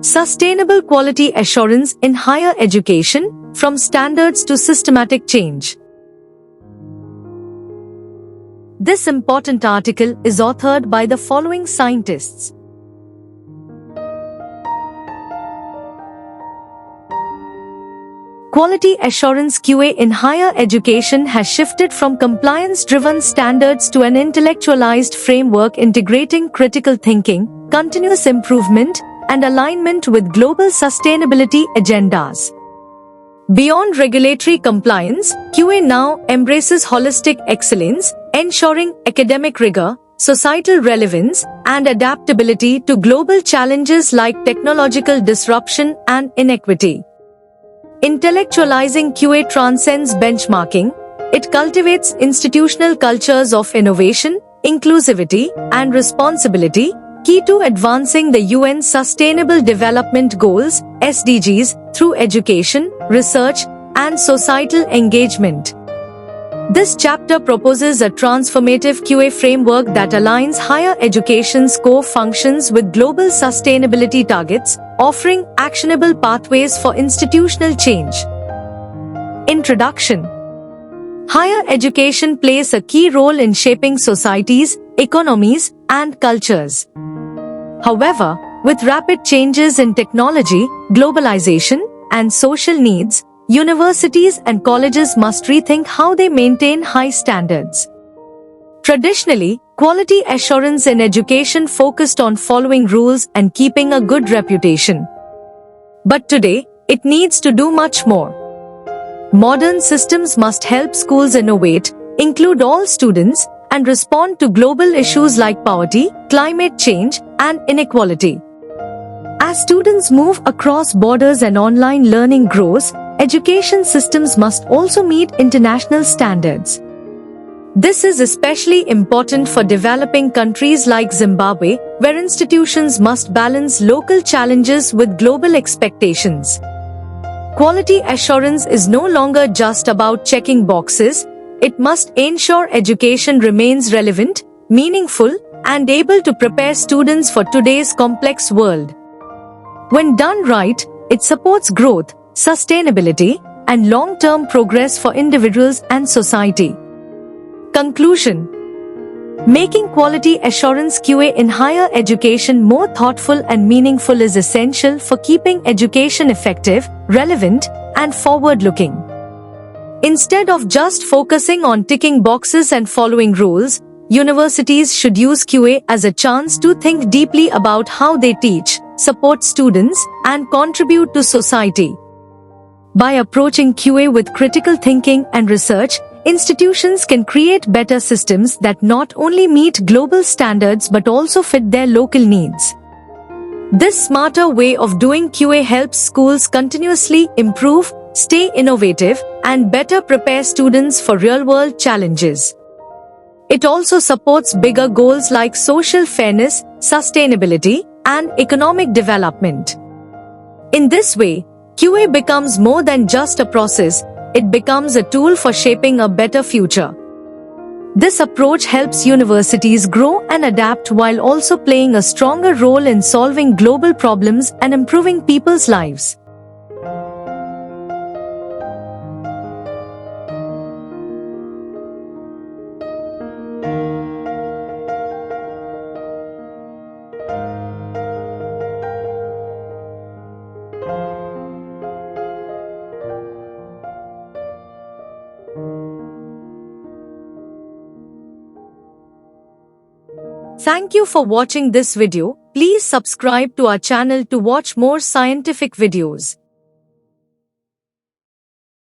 Sustainable quality assurance in higher education, from standards to systematic change. This important article is authored by the following scientists. Quality assurance QA in higher education has shifted from compliance-driven standards to an intellectualized framework integrating critical thinking, continuous improvement, and alignment with global sustainability agendas. Beyond regulatory compliance, QA now embraces holistic excellence, ensuring academic rigor, societal relevance, and adaptability to global challenges like technological disruption and inequity. Intellectualizing QA transcends benchmarking. It cultivates institutional cultures of innovation, inclusivity, and responsibility, key to advancing the UN Sustainable Development Goals (SDGs) through education, research, and societal engagement. This chapter proposes a transformative QA framework that aligns higher education's core functions with global sustainability targets, offering actionable pathways for institutional change. Introduction. Higher education plays a key role in shaping societies, economies, and cultures. However, with rapid changes in technology, globalization, and social needs, universities and colleges must rethink how they maintain high standards. Traditionally, quality assurance in education focused on following rules and keeping a good reputation. But today, it needs to do much more. Modern systems must help schools innovate, include all students, and respond to global issues like poverty, climate change, and inequality. As students move across borders and online learning grows, education systems must also meet international standards. This is especially important for developing countries like Zimbabwe, where institutions must balance local challenges with global expectations. Quality assurance is no longer just about checking boxes. It must ensure education remains relevant, meaningful, and able to prepare students for today's complex world. When done right, it supports growth, sustainability, and long-term progress for individuals and society. Conclusion. Making quality assurance QA in higher education more thoughtful and meaningful is essential for keeping education effective, relevant, and forward-looking. Instead of just focusing on ticking boxes and following rules, universities should use QA as a chance to think deeply about how they teach, support students, and contribute to society. By approaching QA with critical thinking and research, institutions can create better systems that not only meet global standards but also fit their local needs. This smarter way of doing QA helps schools continuously improve, stay innovative, and better prepare students for real-world challenges. It also supports bigger goals like social fairness, sustainability, and economic development. In this way, QA becomes more than just a process, it becomes a tool for shaping a better future. This approach helps universities grow and adapt while also playing a stronger role in solving global problems and improving people's lives. Thank you for watching this video. Please subscribe to our channel to watch more scientific videos.